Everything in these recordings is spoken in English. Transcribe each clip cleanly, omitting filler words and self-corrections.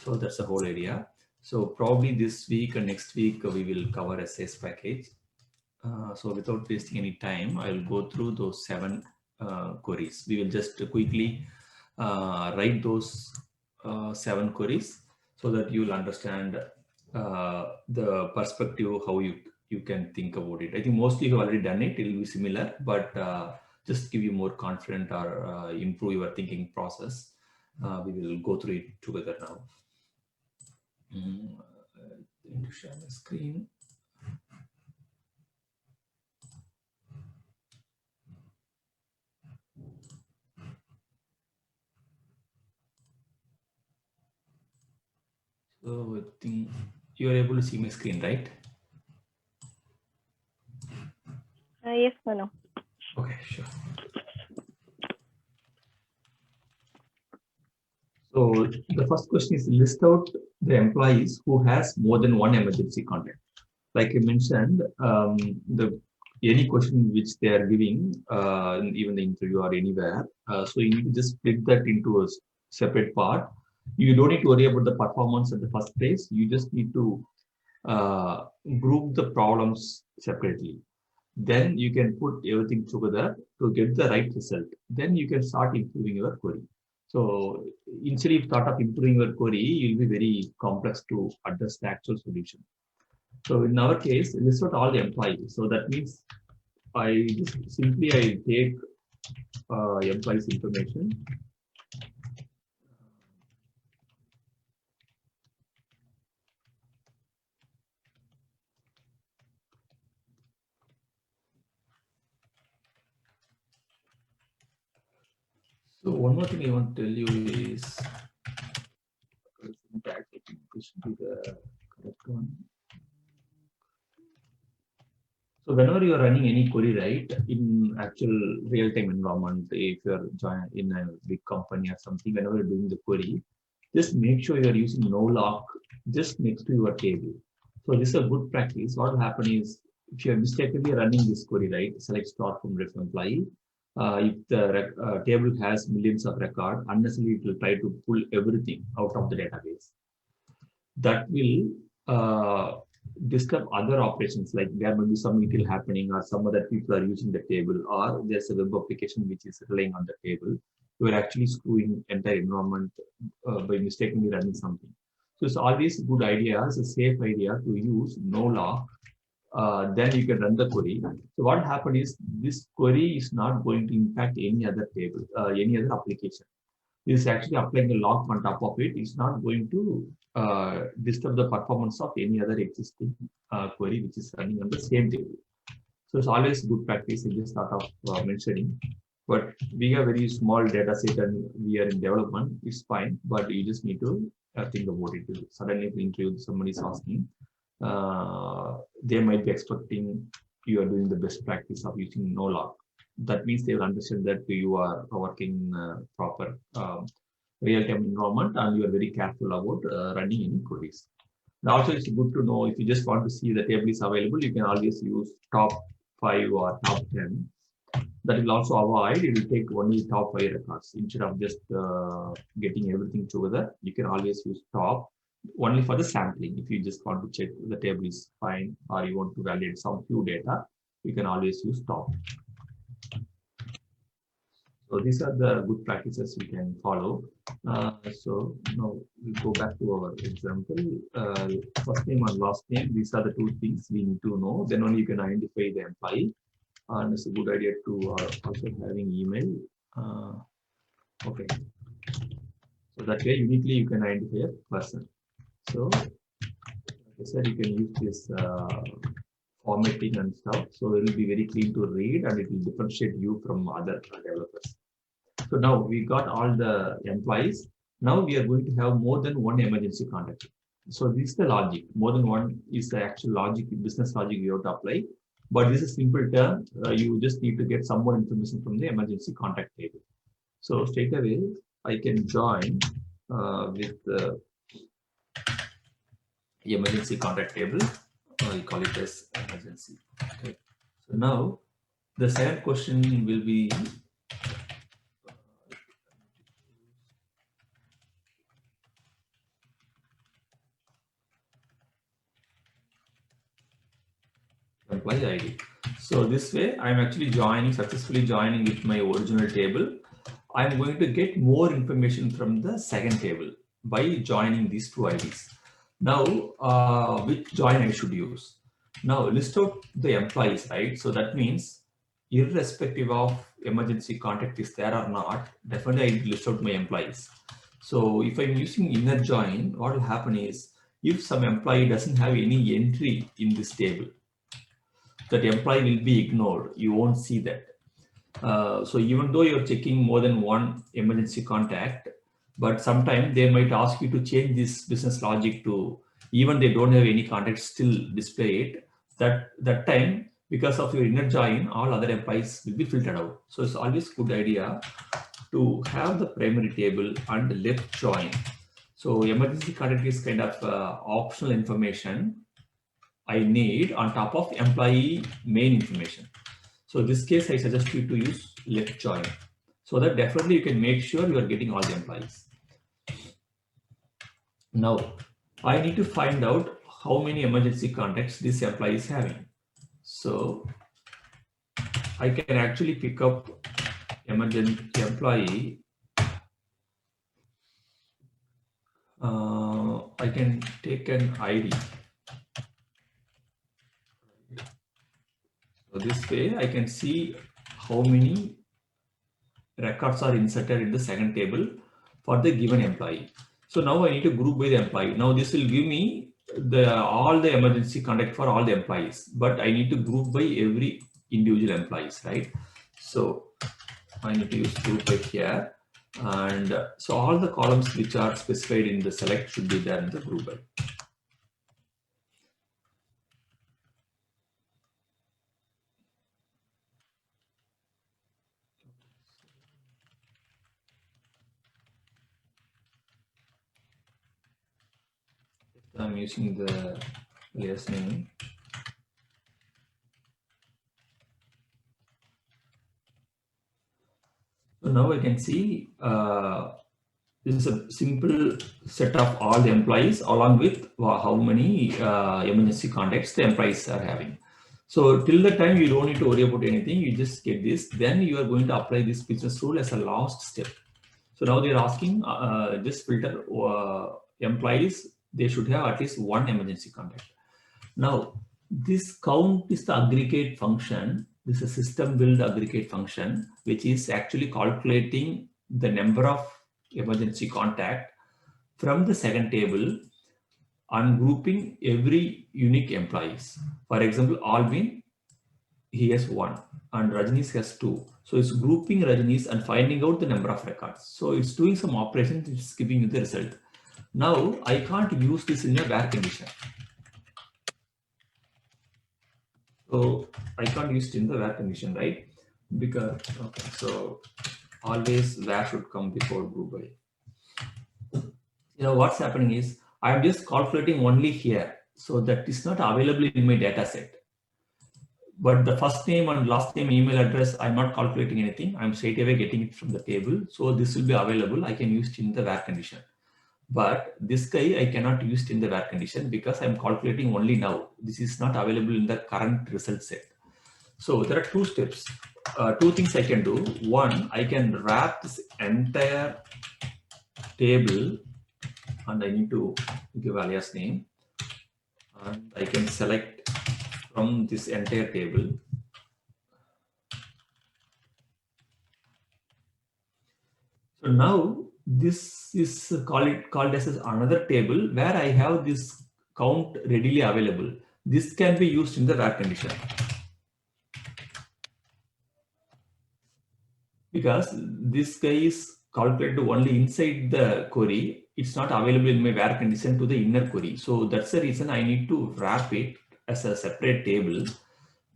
So that's the whole area. So probably this week and next week we will cover a sales package. So without wasting any time, I'll go through those 7 queries. We will just quickly write those 7 queries so that you will understand the perspective how you can think about it. I think mostly you have already done it. It will be similar, but just give you more confident or improve your thinking process. We will go through it together now. Going to share the screen. So I think you are able to see my screen, right? Yes, Manu. Okay, sure. So the first question is list out the employees who has more than one emergency contact. Like I mentioned, any question which they are giving, even the interview or anywhere, so you need to just split that into a separate part. You don't need to worry about the performance at the first place. You just need to group the problems separately. Then you can put everything together to get the right result. Then you can start improving your query. So instead of start of improving your query, you'll be very complex to address the actual solution. So in our case, list out all the employees. So that means I take employees information. So one more thing I want to tell you is this should be the correct one. So whenever you are running any query, right, in actual real-time environment, if you are in a big company or something, whenever you're doing the query, just make sure you are using no lock just next to your table. So this is a good practice. What will happen is if you are mistakenly running this query, right, select start from ref employee. If the table has millions of records, unnecessarily it will try to pull everything out of the database. That will disturb other operations, like there may be some ETL happening or some other people are using the table, or there's a web application which is relying on the table. You are actually screwing entire environment by mistakenly running something. So it's always a good idea, it's a safe idea to use no lock. Then you can run the query. So what happened is this query is not going to impact any other table, any other application. Is actually applying a lock on top of it. It's not going to disturb the performance of any other existing query which is running on the same table. So it's always good practice in this sort of mentioning. But we have very small data set and we are in development. It's fine, but you just need to think about it. Suddenly, if interview somebody is asking, they might be expecting you are doing the best practice of using no lock. That means they will understand that you are working in proper real-time environment and you are very careful about running any queries. And also, it's good to know if you just want to see the table is available, you can always use top 5 or top 10. That will also avoid, it will take only top 5 records. Instead of just getting everything together, you can always use top only for the sampling. If you just want to check the table is fine or you want to validate some few data, you can always use top. So these are the good practices we can follow. So now we go back to our example. First name and last name, these are the 2 things we need to know. Then only you can identify the employee. And it's a good idea to also having email. Okay. So that way uniquely you can identify a person. So like I said, you can use this formatting and stuff. So it will be very clean to read and it will differentiate you from other developers. So now we got all the employees. Now we are going to have more than one emergency contact. So this is the logic. More than one is the actual logic, business logic you have to apply. But this is a simple term. You just need to get some more information from the emergency contact table. So straight away, I can join with the emergency contact table. I call it as emergency. Okay. So now the second question will be employee ID. So this way, I'm actually successfully joining with my original table. I'm going to get more information from the second table by joining these two IDs. Now, which join I should use? Now, list out the employees, right? So that means irrespective of emergency contact is there or not, definitely I list out my employees. So if I'm using inner join, what will happen is if some employee doesn't have any entry in this table, that employee will be ignored. You won't see that. So even though you're checking more than one emergency contact, but sometimes they might ask you to change this business logic to even they don't have any contact, still display it. That time, because of your inner join, all other employees will be filtered out. So it's always good idea to have the primary table and left join. So emergency contact is kind of optional information I need on top of employee main information. So in this case, I suggest you to use left join so that definitely you can make sure you are getting all the employees. Now, I need to find out how many emergency contacts this employee is having. So I can actually pick up emergency employee. I can take an ID. So this way I can see how many records are inserted in the second table for the given employee. So now I need to group by the employee. Now this will give me all the emergency contact for all the employees, but I need to group by every individual employees, right? So I need to use group by here. And so all the columns which are specified in the select should be there in the group by. I'm using the alias name. So now I can see this is a simple set of all the employees along with how many emergency contacts the employees are having. So till the time you don't need to worry about anything, you just get this. Then you are going to apply this business rule as a last step. So now they're asking just filter employees. They should have at least one emergency contact. Now this count is the aggregate function. This is a system build aggregate function, which is actually calculating the number of emergency contact from the second table and grouping every unique employees. For example, Alvin, he has 1 and Rajnish has 2. So it's grouping Rajnish and finding out the number of records. So it's doing some operations, it's giving you the result. Now I can't use this in a where condition. So I can't use it in the where condition, right? Because, okay, so always where should come before group by. You know, what's happening is I'm just calculating only here. So that is not available in my data set. But the first name and last name email address, I'm not calculating anything. I'm straight away getting it from the table. So this will be available. I can use it in the where condition. But this guy, I cannot use it in the where condition because I'm calculating only now. This is not available in the current result set. So there are 2 steps, 2 things I can do. One, I can wrap this entire table and I need to give alias name and I can select from this entire table. So now this is called as another table where I have this count readily available. This can be used in the where condition. Because this guy is calculated only inside the query, it's not available in my where condition to the inner query. So that's the reason I need to wrap it as a separate table.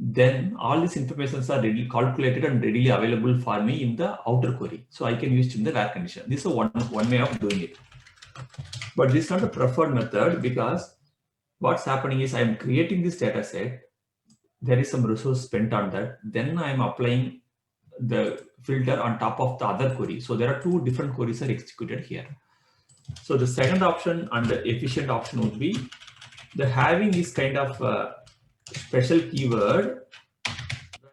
Then all these informations are readily calculated and readily available for me in the outer query. So I can use it in the where condition. This is one way of doing it. But this is not a preferred method because what's happening is I'm creating this data set. There is some resource spent on that. Then I'm applying the filter on top of the other query. So there are 2 different queries are executed here. So the second option and the efficient option would be the having this kind of special keyword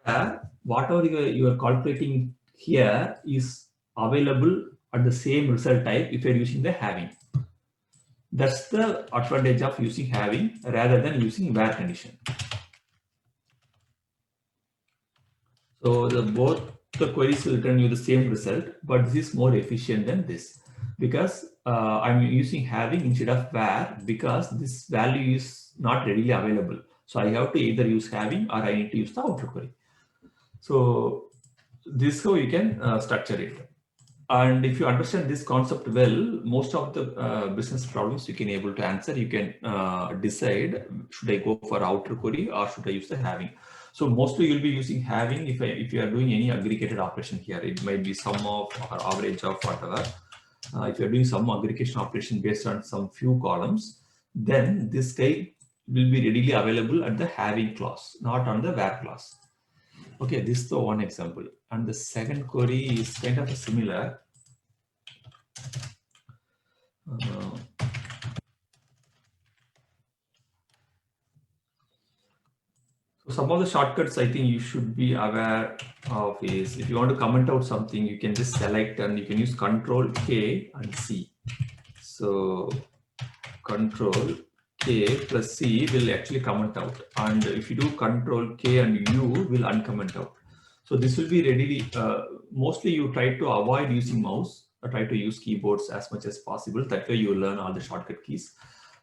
where whatever you are calculating here is available at the same result type if you're using the having. That's the advantage of using having rather than using where condition. So both the queries will return you the same result, but this is more efficient than this because I'm using having instead of where because this value is not readily available. So I have to either use having or I need to use the outer query. So this is how you can structure it. And if you understand this concept well, most of the business problems you can able to answer. You can decide, should I go for outer query or should I use the having? So mostly you'll be using having if you are doing any aggregated operation here. It might be sum of or average of whatever. If you're doing some aggregation operation based on some few columns, then this guy will be readily available at the having clause, not on the where clause. Okay, this is the one example. And the second query is kind of similar. So some of the shortcuts I think you should be aware of is if you want to comment out something, you can just select and you can use Control K and C. So Control K plus C will actually comment out. And if you do Control K and U will uncomment out. So this will be readily, mostly you try to avoid using mouse or try to use keyboards as much as possible. That way you learn all the shortcut keys.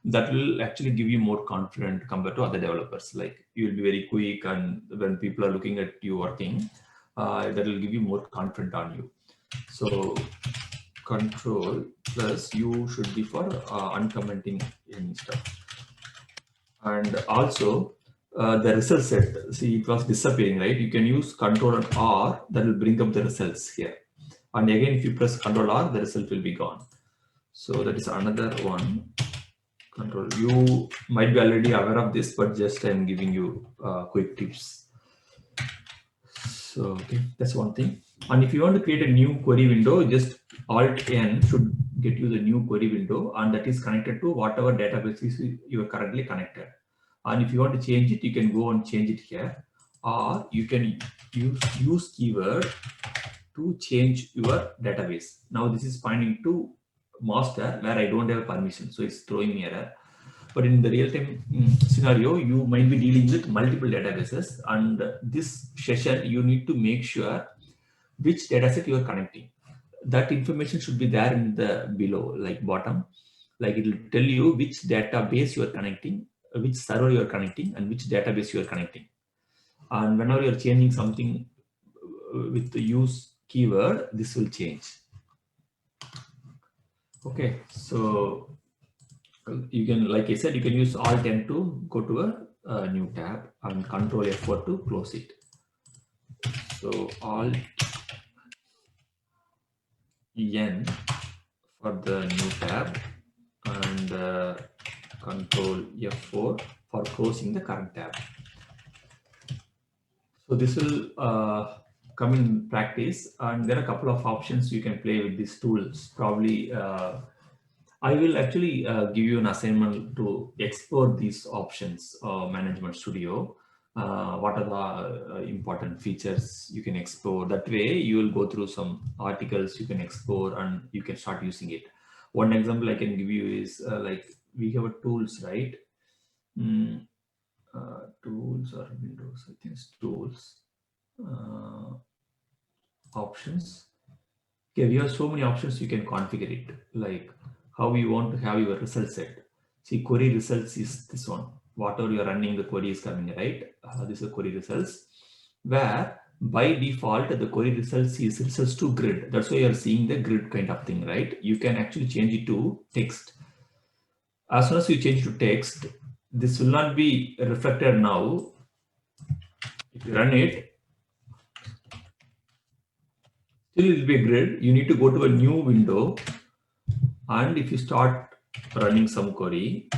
That will actually give you more confidence compared to other developers. Like you will be very quick and when people are looking at you working, that will give you more confidence on you. So Control plus U should be for uncommenting any stuff. And also the result set, see it was disappearing, right? You can use Control and R, that will bring up the results here. And again, if you press Control R, the result will be gone. So that is another one. Control. You might be already aware of this, but just I'm giving you quick tips. So okay, that's one thing. And if you want to create a new query window, just Alt N should get you the new query window, and that is connected to whatever database you are currently connected. And if you want to change it, you can go and change it here, or you can use keyword to change your database. Now this is pointing to master where I don't have permission, so it's throwing me error. But in the real-time scenario, you might be dealing with multiple databases, and this session you need to make sure which dataset you are connecting. That information should be there in the below, like bottom, like it will tell you which database you are connecting, which server you are connecting, and which database you are connecting. And whenever you are changing something with the use keyword, this will change. Okay, so you can, like I said, you can use Alt N to go to a new tab and Control F4 to close it. So Alt N for the new tab and Control F4 for closing the current tab. So this will come in practice, and there are a couple of options you can play with these tools. Probably I will actually give you an assignment to explore these options, Management Studio. What are the important features you can explore? That way you will go through some articles you can explore and you can start using it. One example I can give you is like we have a tools, right? Tools or Windows, I think it's tools. Options. Okay, we have so many options you can configure it, like how you want to have your result set. See, query results is this one. Whatever you're running, the query is coming, right? This is query results, where by default, the query results is results to grid. That's why you're seeing the grid kind of thing, right? You can actually change it to text. As soon as you change to text, this will not be reflected now. If you run it, still it will be a grid. You need to go to a new window. And if you start running some query,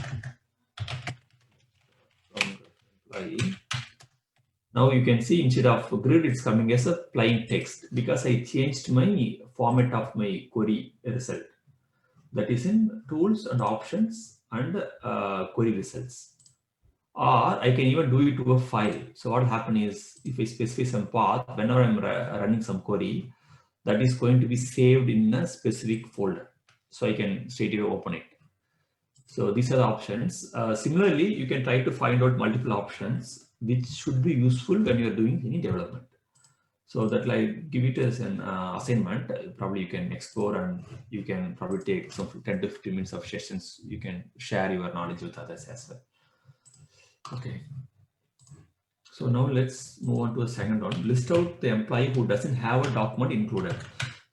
now you can see instead of grid, it's coming as a plain text because I changed my format of my query result. That is in tools and options and query results. or I can even do it to a file. So what will happen is if I specify some path, whenever I'm running some query, that is going to be saved in a specific folder. So I can straight away open it. So these are the options. Similarly, you can try to find out multiple options, which should be useful when you're doing any development. So that like give it as an assignment, probably you can explore and you can probably take some 10 to 15 minutes of sessions. You can share your knowledge with others as well. Okay. So now let's move on to the second one. List out the employee who doesn't have a document included.